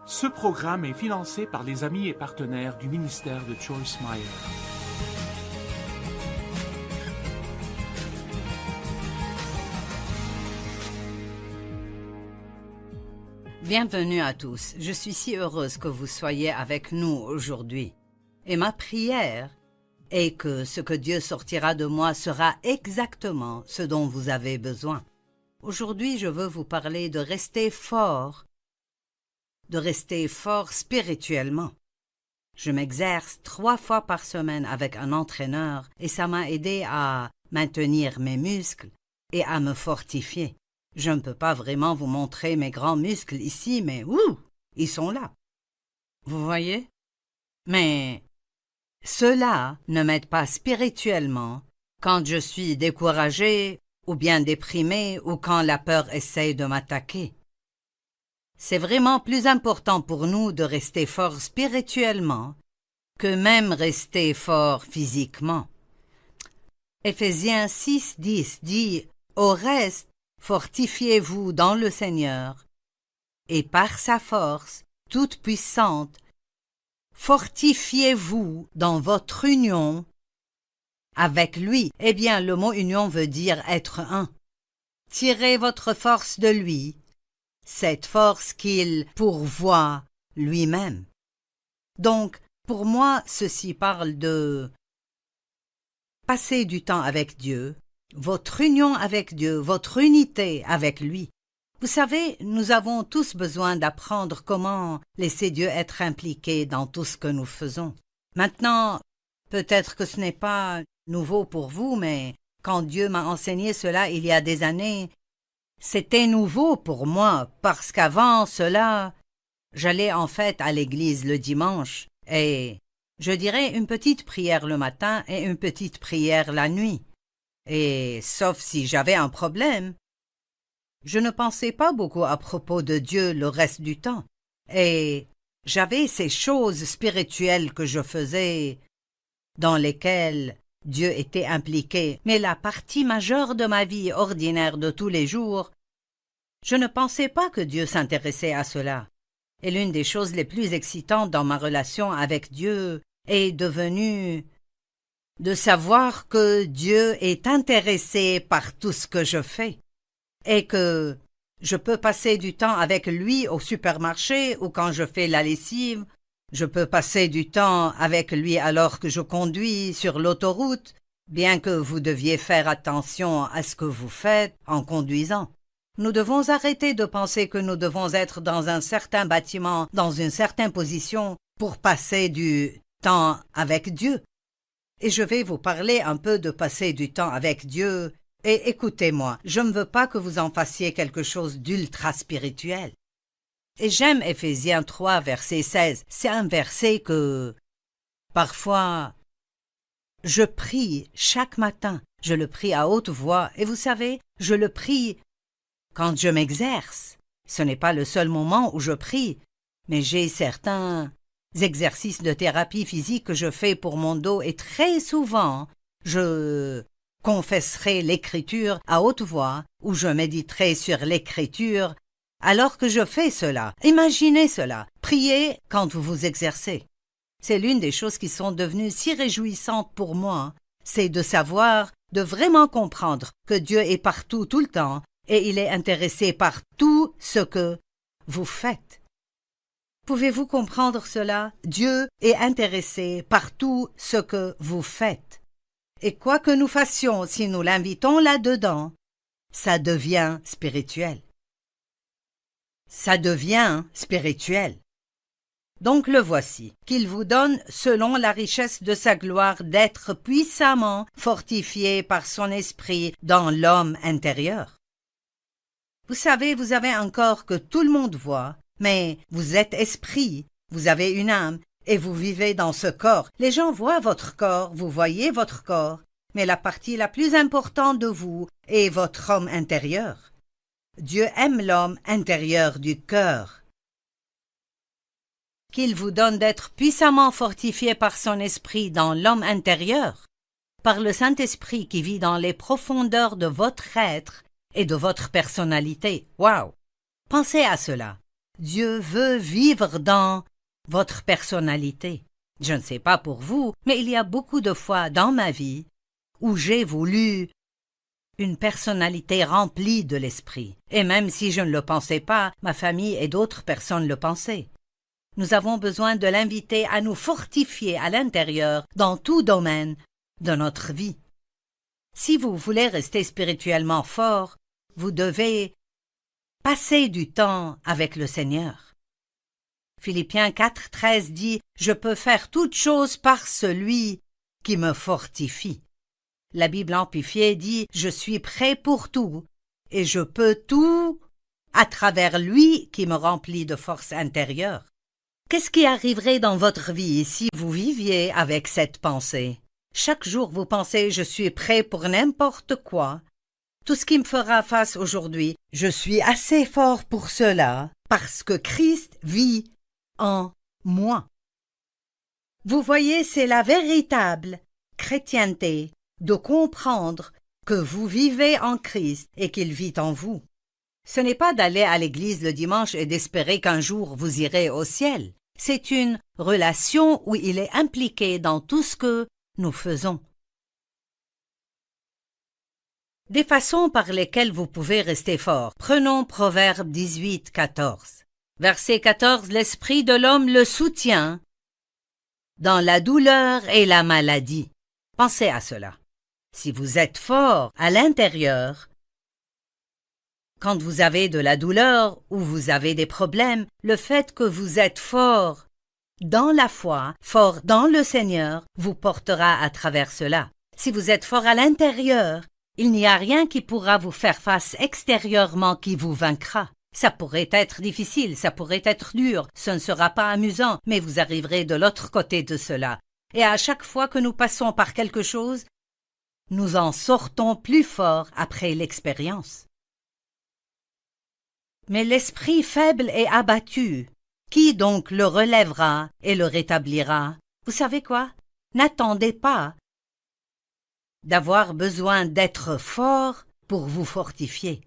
Ce programme est financé par les amis et partenaires du ministère de Joyce Meyer. Bienvenue à tous. Je suis si heureuse que vous soyez avec nous aujourd'hui. Et ma prière est que ce que Dieu sortira de moi sera exactement ce dont vous avez besoin. Aujourd'hui, je veux vous parler de rester fort spirituellement. Je m'exerce 3 fois par semaine avec un entraîneur et ça m'a aidé à maintenir mes muscles et à me fortifier. Je ne peux pas vraiment vous montrer mes grands muscles ici, mais ils sont là. Vous voyez? Mais cela ne m'aide pas spirituellement quand je suis découragé ou bien déprimé ou quand la peur essaye de m'attaquer. C'est vraiment plus important pour nous de rester fort spirituellement que même rester fort physiquement. Éphésiens 6:10 dit « Au reste, fortifiez-vous dans le Seigneur, et par sa force toute puissante, fortifiez-vous dans votre union avec lui. » Eh bien, le mot union veut dire être un. Tirez votre force de lui, cette force qu'il pourvoit lui-même. Donc, pour moi, ceci parle de passer du temps avec Dieu, votre union avec Dieu, votre unité avec lui. Vous savez, nous avons tous besoin d'apprendre comment laisser Dieu être impliqué dans tout ce que nous faisons. Maintenant, peut-être que ce n'est pas nouveau pour vous, mais quand Dieu m'a enseigné cela il y a des années, c'était nouveau pour moi, parce qu'avant cela, j'allais en fait à l'église le dimanche, et je dirais une petite prière le matin et une petite prière la nuit. Et sauf si j'avais un problème, je ne pensais pas beaucoup à propos de Dieu le reste du temps. Et j'avais ces choses spirituelles que je faisais, dans lesquelles Dieu était impliqué, mais la partie majeure de ma vie ordinaire de tous les jours, je ne pensais pas que Dieu s'intéressait à cela. Et l'une des choses les plus excitantes dans ma relation avec Dieu est devenue de savoir que Dieu est intéressé par tout ce que je fais et que je peux passer du temps avec lui au supermarché ou quand je fais la lessive. Je peux passer du temps avec lui alors que je conduis sur l'autoroute, bien que vous deviez faire attention à ce que vous faites en conduisant. Nous devons arrêter de penser que nous devons être dans un certain bâtiment, dans une certaine position, pour passer du temps avec Dieu. Et je vais vous parler un peu de passer du temps avec Dieu. Et écoutez-moi, je ne veux pas que vous en fassiez quelque chose d'ultra spirituel. Et j'aime Éphésiens 3, verset 16. C'est un verset que, parfois, je prie chaque matin. Je le prie à haute voix. Et vous savez, je le prie quand je m'exerce. Ce n'est pas le seul moment où je prie, mais j'ai certains exercices de thérapie physique que je fais pour mon dos et très souvent, je confesserai l'écriture à haute voix ou je méditerai sur l'écriture. Alors que je fais cela, imaginez cela, priez quand vous vous exercez. C'est l'une des choses qui sont devenues si réjouissantes pour moi, c'est de savoir, de vraiment comprendre que Dieu est partout tout le temps et il est intéressé par tout ce que vous faites. Pouvez-vous comprendre cela? Dieu est intéressé par tout ce que vous faites. Et quoi que nous fassions, si nous l'invitons là-dedans, ça devient spirituel. Ça devient spirituel. Donc le voici, qu'il vous donne, selon la richesse de sa gloire, d'être puissamment fortifié par son esprit dans l'homme intérieur. Vous savez, vous avez un corps que tout le monde voit, mais vous êtes esprit, vous avez une âme, et vous vivez dans ce corps. Les gens voient votre corps, vous voyez votre corps, mais la partie la plus importante de vous est votre homme intérieur. Dieu aime l'homme intérieur du cœur. Qu'il vous donne d'être puissamment fortifié par son esprit dans l'homme intérieur, par le Saint-Esprit qui vit dans les profondeurs de votre être et de votre personnalité. Waouh! Pensez à cela. Dieu veut vivre dans votre personnalité. Je ne sais pas pour vous, mais il y a beaucoup de fois dans ma vie où j'ai voulu une personnalité remplie de l'esprit. Et même si je ne le pensais pas, ma famille et d'autres personnes le pensaient. Nous avons besoin de l'inviter à nous fortifier à l'intérieur dans tout domaine de notre vie. Si vous voulez rester spirituellement fort, vous devez passer du temps avec le Seigneur. Philippiens 4,13 dit « Je peux faire toutes choses par celui qui me fortifie ». La Bible amplifiée dit « Je suis prêt pour tout et je peux tout à travers lui qui me remplit de force intérieure ». Qu'est-ce qui arriverait dans votre vie si vous viviez avec cette pensée? Chaque jour vous pensez « Je suis prêt pour n'importe quoi ». Tout ce qui me fera face aujourd'hui, je suis assez fort pour cela, parce que Christ vit en moi. Vous voyez, c'est la véritable chrétienté de comprendre que vous vivez en Christ et qu'il vit en vous. Ce n'est pas d'aller à l'église le dimanche et d'espérer qu'un jour vous irez au ciel. C'est une relation où il est impliqué dans tout ce que nous faisons. Des façons par lesquelles vous pouvez rester fort. Prenons Proverbe 18, 14. Verset 14, l'esprit de l'homme le soutient dans la douleur et la maladie. Pensez à cela. Si vous êtes fort à l'intérieur, quand vous avez de la douleur ou vous avez des problèmes, le fait que vous êtes fort dans la foi, fort dans le Seigneur, vous portera à travers cela. Si vous êtes fort à l'intérieur, il n'y a rien qui pourra vous faire face extérieurement qui vous vaincra. Ça pourrait être difficile, ça pourrait être dur, ce ne sera pas amusant, mais vous arriverez de l'autre côté de cela. Et à chaque fois que nous passons par quelque chose, nous en sortons plus forts après l'expérience. Mais l'esprit faible et abattu, qui donc le relèvera et le rétablira? Vous savez quoi? N'attendez pas d'avoir besoin d'être fort pour vous fortifier.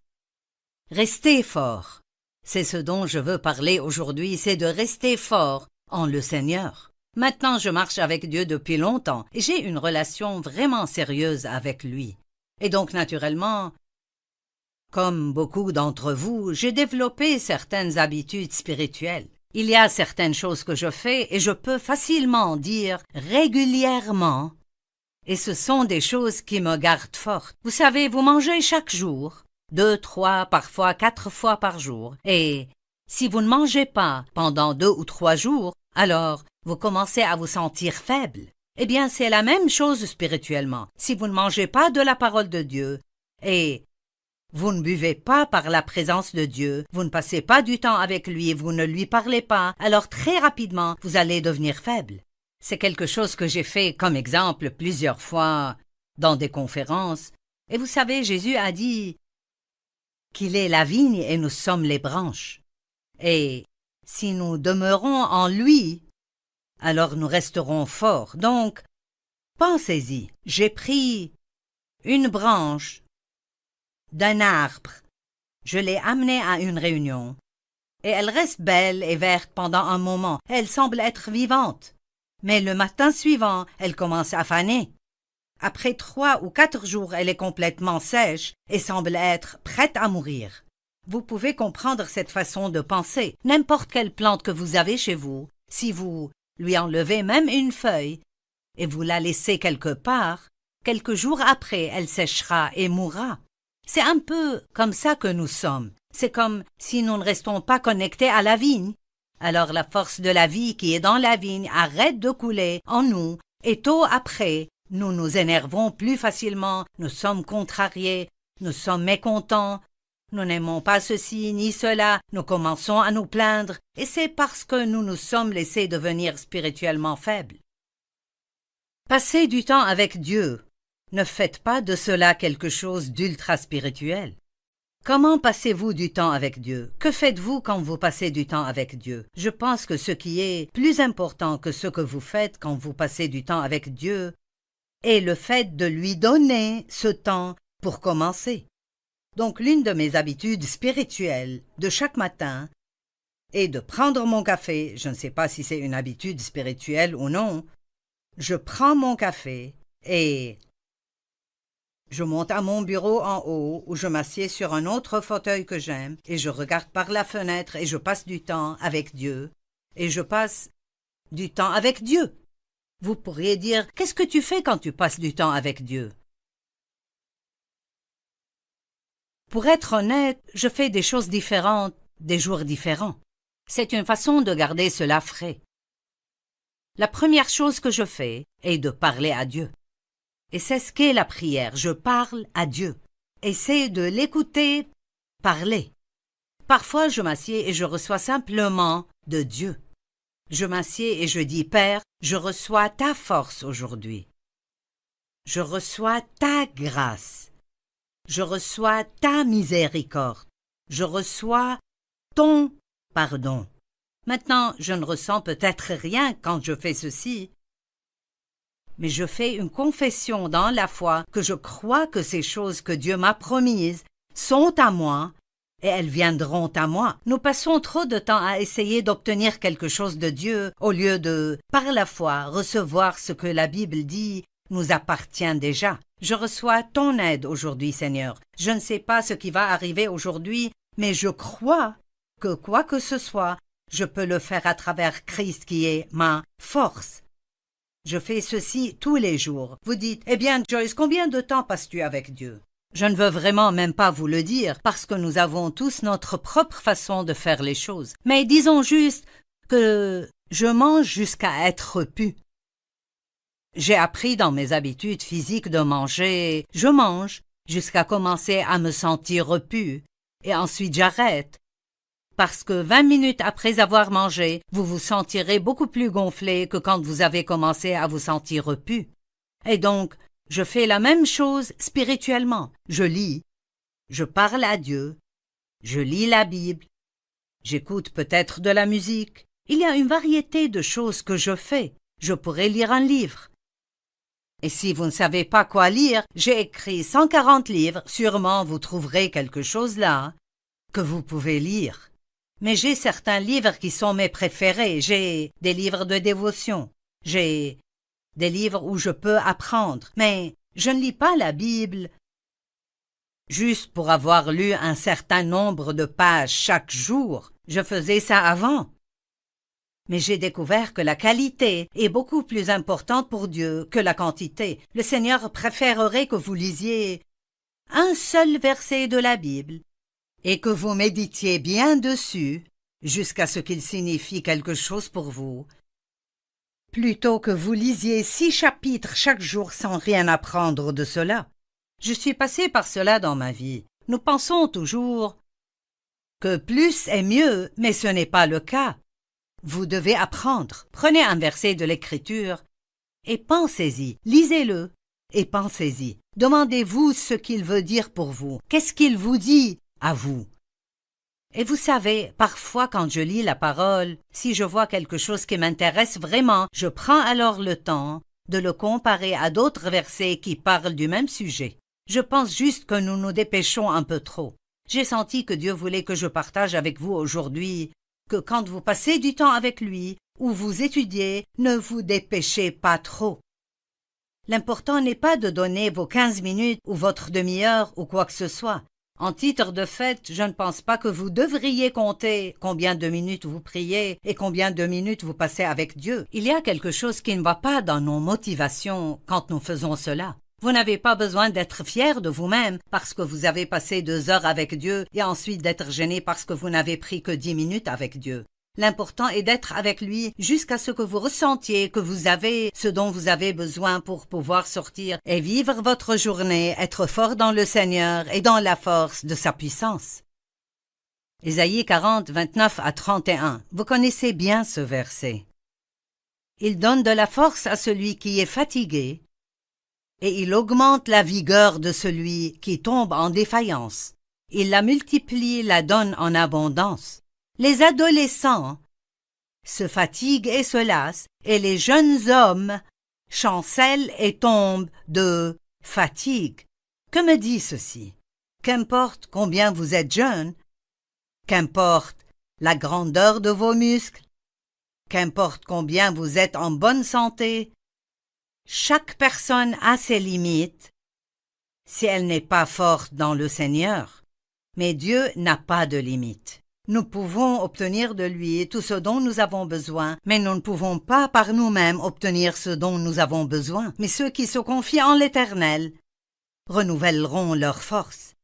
Restez fort. C'est ce dont je veux parler aujourd'hui, c'est de rester fort en le Seigneur. Maintenant, je marche avec Dieu depuis longtemps et j'ai une relation vraiment sérieuse avec lui. Et donc, naturellement, comme beaucoup d'entre vous, j'ai développé certaines habitudes spirituelles. Il y a certaines choses que je fais et je peux facilement dire régulièrement, et ce sont des choses qui me gardent forte. Vous savez, vous mangez chaque jour, 2, 3, parfois 4 fois par jour, et si vous ne mangez pas pendant 2 ou 3 jours, alors vous commencez à vous sentir faible. Eh bien, c'est la même chose spirituellement. Si vous ne mangez pas de la parole de Dieu, et vous ne buvez pas par la présence de Dieu, vous ne passez pas du temps avec lui, vous ne lui parlez pas, alors très rapidement, vous allez devenir faible. C'est quelque chose que j'ai fait comme exemple plusieurs fois dans des conférences. Et vous savez, Jésus a dit qu'il est la vigne et nous sommes les branches. Et si nous demeurons en lui, alors nous resterons forts. Donc, pensez-y, j'ai pris une branche d'un arbre, je l'ai amenée à une réunion, et elle reste belle et verte pendant un moment, elle semble être vivante. Mais le matin suivant, elle commence à faner. Après 3 ou 4 jours, elle est complètement sèche et semble être prête à mourir. Vous pouvez comprendre cette façon de penser. N'importe quelle plante que vous avez chez vous, si vous lui enlevez même une feuille et vous la laissez quelque part, quelques jours après, elle séchera et mourra. C'est un peu comme ça que nous sommes. C'est comme si nous ne restons pas connectés à la vigne. Alors la force de la vie qui est dans la vigne arrête de couler en nous, et tôt après, nous nous énervons plus facilement, nous sommes contrariés, nous sommes mécontents, nous n'aimons pas ceci ni cela, nous commençons à nous plaindre, et c'est parce que nous nous sommes laissés devenir spirituellement faibles. Passez du temps avec Dieu. Ne faites pas de cela quelque chose d'ultra spirituel. Comment passez-vous du temps avec Dieu? Que faites-vous quand vous passez du temps avec Dieu? Je pense que ce qui est plus important que ce que vous faites quand vous passez du temps avec Dieu est le fait de lui donner ce temps pour commencer. Donc l'une de mes habitudes spirituelles de chaque matin et de prendre mon café. Je ne sais pas si c'est une habitude spirituelle ou non. Je prends mon café et je monte à mon bureau en haut où je m'assieds sur un autre fauteuil que j'aime et je regarde par la fenêtre et je passe du temps avec Dieu. Et je passe du temps avec Dieu. Vous pourriez dire, qu'est-ce que tu fais quand tu passes du temps avec Dieu? Pour être honnête, je fais des choses différentes, des jours différents. C'est une façon de garder cela frais. La première chose que je fais est de parler à Dieu. Et c'est ce qu'est la prière. Je parle à Dieu. Et c'est de l'écouter parler. Parfois, je m'assieds et je reçois simplement de Dieu. Je m'assieds et je dis, Père, je reçois ta force aujourd'hui. Je reçois ta grâce. Je reçois ta miséricorde. Je reçois ton pardon. Maintenant, je ne ressens peut-être rien quand je fais ceci, mais je fais une confession dans la foi que je crois que ces choses que Dieu m'a promises sont à moi et elles viendront à moi. Nous passons trop de temps à essayer d'obtenir quelque chose de Dieu au lieu de, par la foi, recevoir ce que la Bible dit nous appartient déjà. Je reçois ton aide aujourd'hui, Seigneur. Je ne sais pas ce qui va arriver aujourd'hui, mais je crois que quoi que ce soit, je peux le faire à travers Christ qui est ma force. Je fais ceci tous les jours. Vous dites, eh bien, Joyce, combien de temps passes-tu avec Dieu? Je ne veux vraiment même pas vous le dire, parce que nous avons tous notre propre façon de faire les choses. Mais disons juste que je mange jusqu'à être repu. J'ai appris dans mes habitudes physiques de manger. Je mange jusqu'à commencer à me sentir repu, et ensuite j'arrête. Parce que 20 minutes après avoir mangé, vous vous sentirez beaucoup plus gonflé que quand vous avez commencé à vous sentir repu. Et donc, je fais la même chose spirituellement. Je lis, je parle à Dieu, je lis la Bible, j'écoute peut-être de la musique. Il y a une variété de choses que je fais. Je pourrais lire un livre. Et si vous ne savez pas quoi lire, j'ai écrit 140 livres, sûrement vous trouverez quelque chose là que vous pouvez lire. Mais j'ai certains livres qui sont mes préférés. J'ai des livres de dévotion. J'ai des livres où je peux apprendre. Mais je ne lis pas la Bible juste pour avoir lu un certain nombre de pages chaque jour. Je faisais ça avant. Mais j'ai découvert que la qualité est beaucoup plus importante pour Dieu que la quantité. Le Seigneur préférerait que vous lisiez un seul verset de la Bible et que vous méditiez bien dessus jusqu'à ce qu'il signifie quelque chose pour vous, plutôt que vous lisiez 6 chapitres chaque jour sans rien apprendre de cela. Je suis passé par cela dans ma vie. Nous pensons toujours que plus est mieux, mais ce n'est pas le cas. Vous devez apprendre. Prenez un verset de l'Écriture et pensez-y, lisez-le et pensez-y. Demandez-vous ce qu'il veut dire pour vous. Qu'est-ce qu'il vous dit à vous? Et vous savez, parfois quand je lis la parole, si je vois quelque chose qui m'intéresse vraiment, je prends alors le temps de le comparer à d'autres versets qui parlent du même sujet. Je pense juste que nous nous dépêchons un peu trop. J'ai senti que Dieu voulait que je partage avec vous aujourd'hui que quand vous passez du temps avec lui ou vous étudiez, ne vous dépêchez pas trop. L'important n'est pas de donner vos 15 minutes ou votre demi-heure ou quoi que ce soit. En titre de fait, je ne pense pas que vous devriez compter combien de minutes vous priez et combien de minutes vous passez avec Dieu. Il y a quelque chose qui ne va pas dans nos motivations quand nous faisons cela. Vous n'avez pas besoin d'être fier de vous-même parce que vous avez passé 2 heures avec Dieu et ensuite d'être gêné parce que vous n'avez pris que 10 minutes avec Dieu. L'important est d'être avec lui jusqu'à ce que vous ressentiez que vous avez ce dont vous avez besoin pour pouvoir sortir et vivre votre journée, être fort dans le Seigneur et dans la force de sa puissance. Ésaïe 40, 29 à 31. Vous connaissez bien ce verset. Il donne de la force à celui qui est fatigué et il augmente la vigueur de celui qui tombe en défaillance. Il la multiplie, la donne en abondance. Les adolescents se fatiguent et se lassent, et les jeunes hommes chancellent et tombent de fatigue. Que me dit ceci? Qu'importe combien vous êtes jeune, qu'importe la grandeur de vos muscles, qu'importe combien vous êtes en bonne santé, chaque personne a ses limites si elle n'est pas forte dans le Seigneur. Mais Dieu n'a pas de limites. Nous pouvons obtenir de lui tout ce dont nous avons besoin, mais nous ne pouvons pas par nous-mêmes obtenir ce dont nous avons besoin. Mais ceux qui se confient en l'Éternel renouvelleront leur force.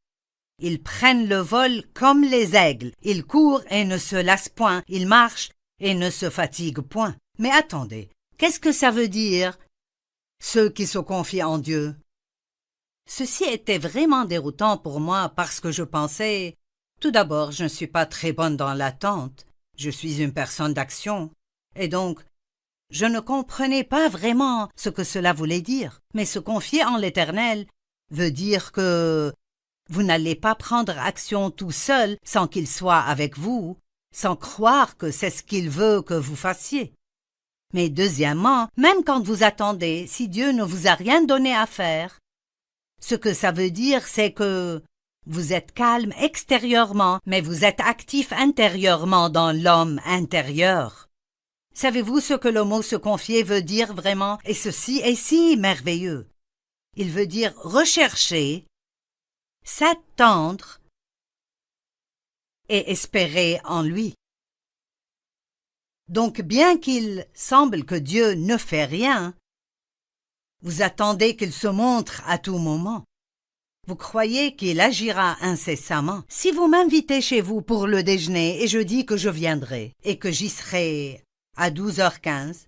Ils prennent le vol comme les aigles. Ils courent et ne se lassent point. Ils marchent et ne se fatiguent point. Mais attendez, qu'est-ce que ça veut dire, ceux qui se confient en Dieu? Ceci était vraiment déroutant pour moi parce que je pensais, tout d'abord, je ne suis pas très bonne dans l'attente, je suis une personne d'action, et donc, je ne comprenais pas vraiment ce que cela voulait dire. Mais se confier en l'Éternel veut dire que vous n'allez pas prendre action tout seul sans qu'il soit avec vous, sans croire que c'est ce qu'il veut que vous fassiez. Mais deuxièmement, même quand vous attendez, si Dieu ne vous a rien donné à faire, ce que ça veut dire, c'est que vous êtes calme extérieurement, mais vous êtes actif intérieurement dans l'homme intérieur. Savez-vous ce que le mot se confier veut dire vraiment? Et ceci est si merveilleux. Il veut dire rechercher, s'attendre et espérer en lui. Donc, bien qu'il semble que Dieu ne fait rien, vous attendez qu'il se montre à tout moment. Vous croyez qu'il agira incessamment. Si vous m'invitez chez vous pour le déjeuner et je dis que je viendrai et que j'y serai à 12h15,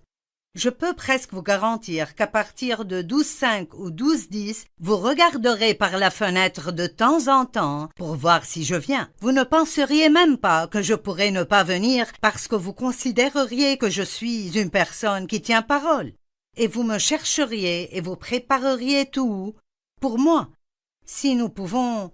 je peux presque vous garantir qu'à partir de 12h05 ou 12h10, vous regarderez par la fenêtre de temps en temps pour voir si je viens. Vous ne penseriez même pas que je pourrais ne pas venir parce que vous considéreriez que je suis une personne qui tient parole. Et vous me chercheriez et vous prépareriez tout pour moi. Si nous pouvons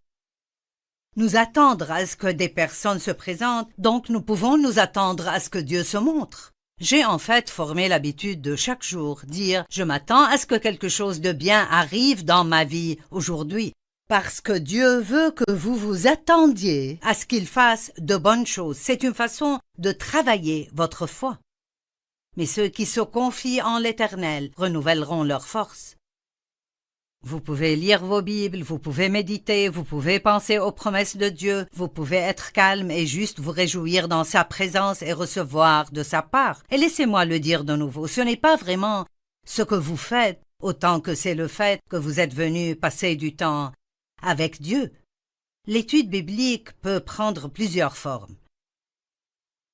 nous attendre à ce que des personnes se présentent, donc nous pouvons nous attendre à ce que Dieu se montre. J'ai en fait formé l'habitude de chaque jour dire « Je m'attends à ce que quelque chose de bien arrive dans ma vie aujourd'hui ». Parce que Dieu veut que vous vous attendiez à ce qu'il fasse de bonnes choses. C'est une façon de travailler votre foi. Mais ceux qui se confient en l'Éternel renouvelleront leur force. Vous pouvez lire vos Bibles, vous pouvez méditer, vous pouvez penser aux promesses de Dieu, vous pouvez être calme et juste vous réjouir dans sa présence et recevoir de sa part. Et laissez-moi le dire de nouveau, ce n'est pas vraiment ce que vous faites, autant que c'est le fait que vous êtes venu passer du temps avec Dieu. L'étude biblique peut prendre plusieurs formes.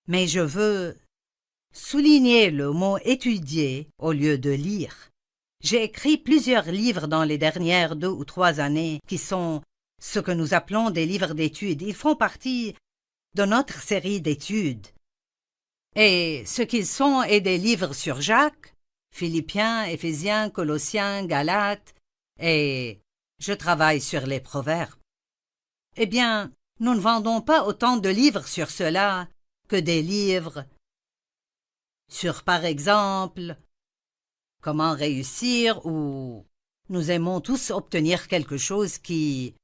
Mais je veux souligner le mot « étudier » au lieu de « lire ». J'ai écrit plusieurs livres dans les dernières 2 ou 3 années qui sont ce que nous appelons des livres d'études. Ils font partie de notre série d'études. Et ce qu'ils sont est des livres sur Jacques, Philippiens, Éphésiens, Colossiens, Galates, et je travaille sur les proverbes. Eh bien, nous ne vendons pas autant de livres sur cela que des livres sur, par exemple, comment réussir, ou nous aimons tous obtenir quelque chose qui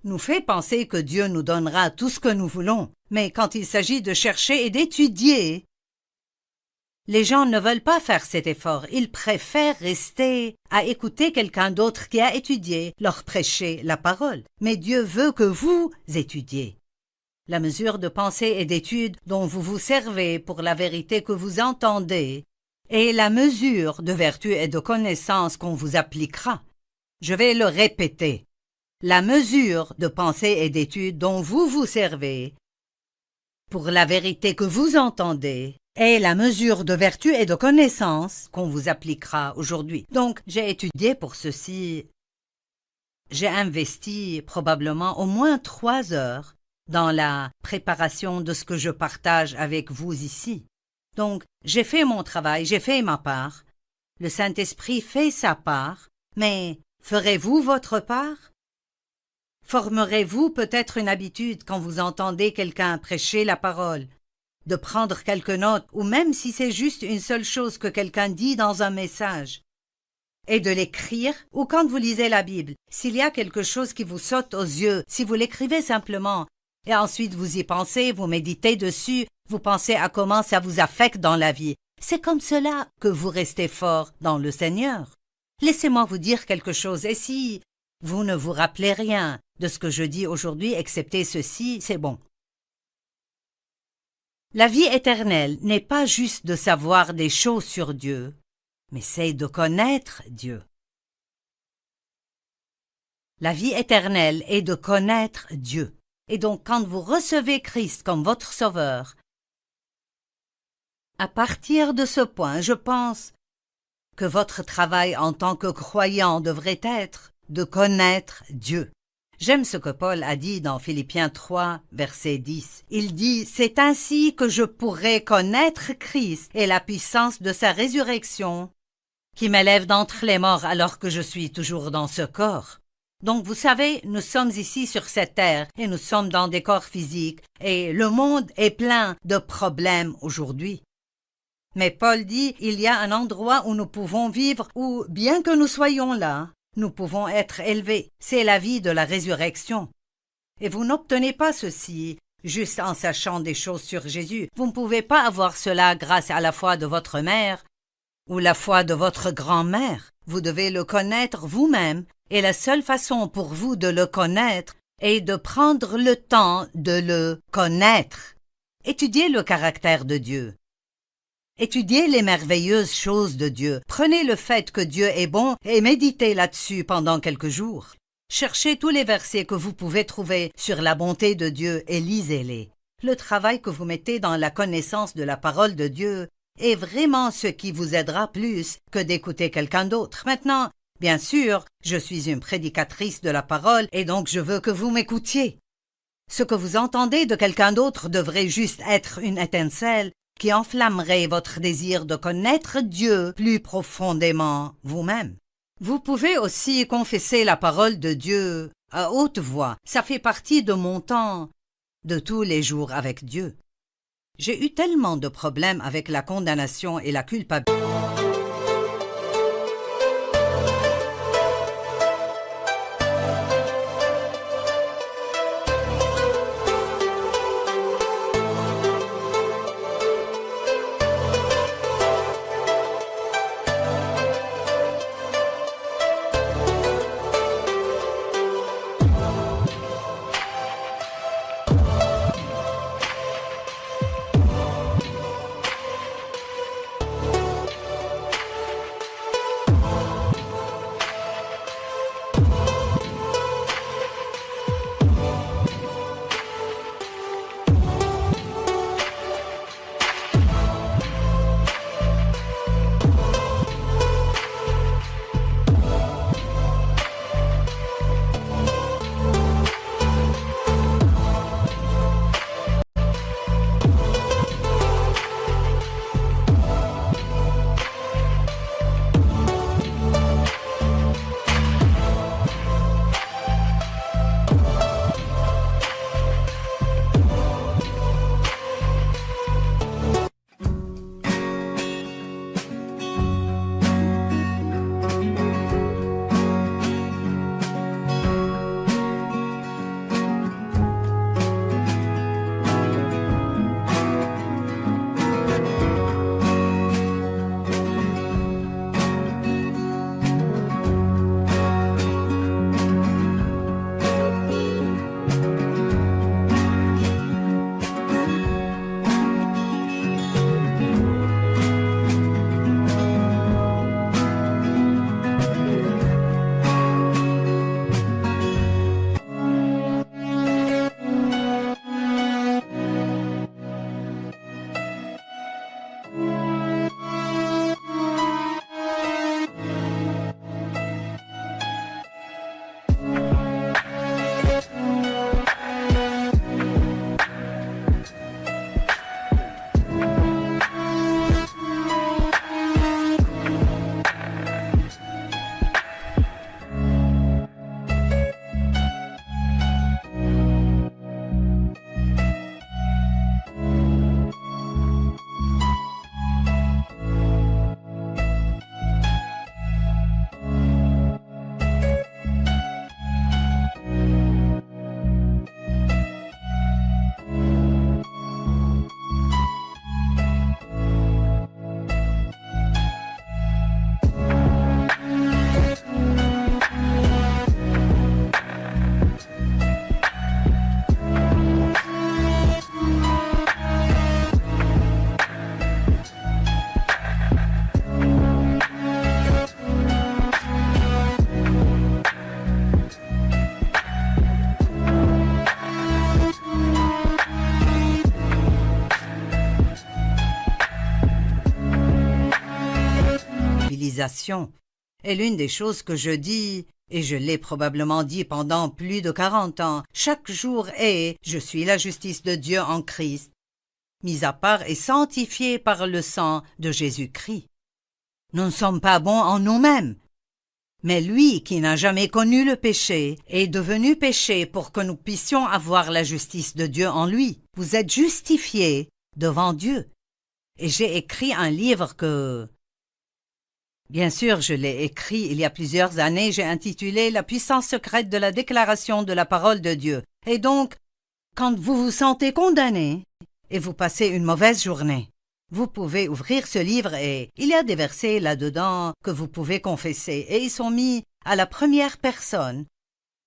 nous fait penser que Dieu nous donnera tout ce que nous voulons. Mais quand il s'agit de chercher et d'étudier, les gens ne veulent pas faire cet effort. Ils préfèrent rester à écouter quelqu'un d'autre qui a étudié, leur prêcher la parole. Mais Dieu veut que vous étudiez. La mesure de pensée et d'étude dont vous vous servez pour la vérité que vous entendez et la mesure de vertu et de connaissance qu'on vous appliquera. Je vais le répéter. La mesure de pensée et d'étude dont vous vous servez pour la vérité que vous entendez et la mesure de vertu et de connaissance qu'on vous appliquera aujourd'hui. Donc, j'ai étudié pour ceci. J'ai investi probablement au moins 3 heures dans la préparation de ce que je partage avec vous ici. Donc, j'ai fait mon travail, j'ai fait ma part. Le Saint-Esprit fait sa part, mais ferez-vous votre part? Formerez-vous peut-être une habitude quand vous entendez quelqu'un prêcher la parole, de prendre quelques notes, ou même si c'est juste une seule chose que quelqu'un dit dans un message, et de l'écrire, ou quand vous lisez la Bible, s'il y a quelque chose qui vous saute aux yeux, si vous l'écrivez simplement, Et ensuite vous y pensez, vous méditez dessus, vous pensez à comment ça vous affecte dans la vie. C'est comme cela que vous restez fort dans le Seigneur. Laissez-moi vous dire quelque chose, et si vous ne vous rappelez rien de ce que je dis aujourd'hui, excepté ceci, c'est bon. La vie éternelle n'est pas juste de savoir des choses sur Dieu, mais c'est de connaître Dieu. La vie éternelle est de connaître Dieu. Et donc, quand vous recevez Christ comme votre Sauveur, à partir de ce point, je pense que votre travail en tant que croyant devrait être de connaître Dieu. J'aime ce que Paul a dit dans Philippiens 3, verset 10. Il dit « C'est ainsi que je pourrai connaître Christ et la puissance de sa résurrection, qui m'élève d'entre les morts alors que je suis toujours dans ce corps. » Donc vous savez, nous sommes ici sur cette terre et nous sommes dans des corps physiques et le monde est plein de problèmes aujourd'hui. Mais Paul dit, il y a un endroit où nous pouvons vivre où, bien que nous soyons là, nous pouvons être élevés. C'est la vie de la résurrection. Et vous n'obtenez pas ceci juste en sachant des choses sur Jésus. Vous ne pouvez pas avoir cela grâce à la foi de votre mère ou la foi de votre grand-mère. Vous devez le connaître vous-même. Et la seule façon pour vous de le connaître est de prendre le temps de le connaître. Étudiez le caractère de Dieu. Étudiez les merveilleuses choses de Dieu. Prenez le fait que Dieu est bon et méditez là-dessus pendant quelques jours. Cherchez tous les versets que vous pouvez trouver sur la bonté de Dieu et lisez-les. Le travail que vous mettez dans la connaissance de la parole de Dieu est vraiment ce qui vous aidera plus que d'écouter quelqu'un d'autre. Maintenant, bien sûr, je suis une prédicatrice de la parole et donc je veux que vous m'écoutiez. Ce que vous entendez de quelqu'un d'autre devrait juste être une étincelle qui enflammerait votre désir de connaître Dieu plus profondément vous-même. Vous pouvez aussi confesser la parole de Dieu à haute voix. Ça fait partie de mon temps de tous les jours avec Dieu. J'ai eu tellement de problèmes avec la condamnation et la culpabilité. réalisation. Et l'une des choses que je dis, et je l'ai probablement dit pendant plus de 40 ans, chaque jour est « Je suis la justice de Dieu en Christ », mis à part et sanctifié par le sang de Jésus-Christ. Nous ne sommes pas bons en nous-mêmes, mais lui qui n'a jamais connu le péché est devenu péché pour que nous puissions avoir la justice de Dieu en lui. Vous êtes justifiés devant Dieu. Et j'ai écrit un livre que... Bien sûr, je l'ai écrit il y a plusieurs années, j'ai intitulé « La puissance secrète de la déclaration de la parole de Dieu ». Et donc, quand vous vous sentez condamné et vous passez une mauvaise journée, vous pouvez ouvrir ce livre et il y a des versets là-dedans que vous pouvez confesser et ils sont mis à la première personne.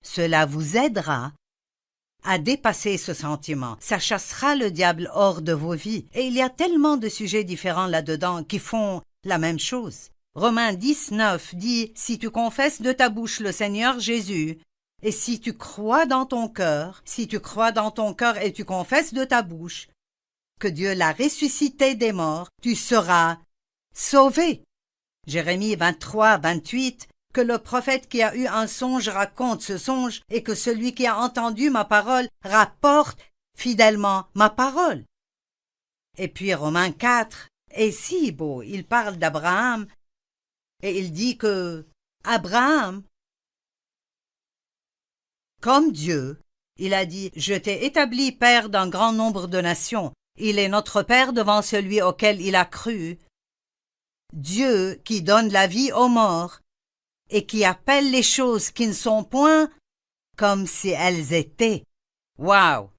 Cela vous aidera à dépasser ce sentiment. Ça chassera le diable hors de vos vies. Et il y a tellement de sujets différents là-dedans qui font la même chose. Romains 10:9 dit « Si tu confesses de ta bouche le Seigneur Jésus, et si tu crois dans ton cœur, et tu confesses de ta bouche, que Dieu l'a ressuscité des morts, tu seras sauvé. » Jérémie 23:28, que le prophète qui a eu un songe raconte ce songe et que celui qui a entendu ma parole rapporte fidèlement ma parole. Et puis Romains 4 est si beau, il parle d'Abraham et il dit que Abraham, comme Dieu, il a dit « Je t'ai établi père d'un grand nombre de nations ». Il est notre Père devant celui auquel il a cru. Dieu qui donne la vie aux morts et qui appelle les choses qui ne sont point comme si elles étaient. Wow!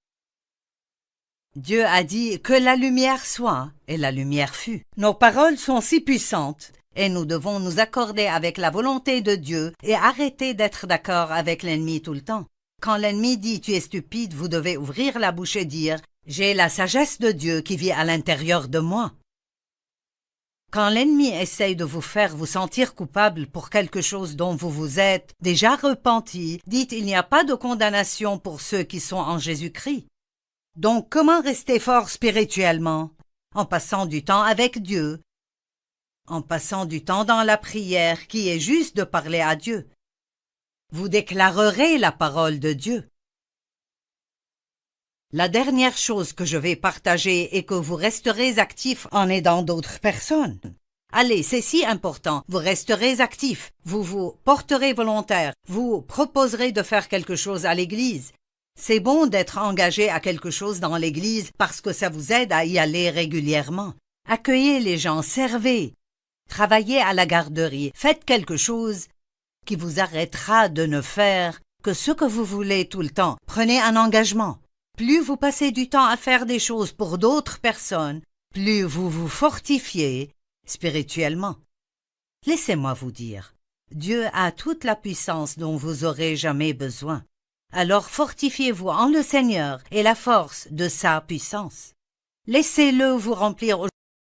Dieu a dit que la lumière soit et la lumière fut. Nos paroles sont si puissantes et nous devons nous accorder avec la volonté de Dieu et arrêter d'être d'accord avec l'ennemi tout le temps. Quand l'ennemi dit « Tu es stupide », vous devez ouvrir la bouche et dire « J'ai la sagesse de Dieu qui vit à l'intérieur de moi. » Quand l'ennemi essaye de vous faire vous sentir coupable pour quelque chose dont vous vous êtes déjà repenti, dites « Il n'y a pas de condamnation pour ceux qui sont en Jésus-Christ. » Donc comment rester fort spirituellement? En passant du temps avec Dieu, en passant du temps dans la prière qui est juste de parler à Dieu. Vous déclarerez la parole de Dieu. La dernière chose que je vais partager est que vous resterez actifs en aidant d'autres personnes. Allez, c'est si important, vous resterez actifs, vous vous porterez volontaire, vous proposerez de faire quelque chose à l'Église. C'est bon d'être engagé à quelque chose dans l'Église parce que ça vous aide à y aller régulièrement. Accueillez les gens, servez, travaillez à la garderie, faites quelque chose qui vous arrêtera de ne faire que ce que vous voulez tout le temps. Prenez un engagement. Plus vous passez du temps à faire des choses pour d'autres personnes, plus vous vous fortifiez spirituellement. Laissez-moi vous dire, Dieu a toute la puissance dont vous aurez jamais besoin. Alors fortifiez-vous en le Seigneur et la force de sa puissance. Laissez-le vous remplir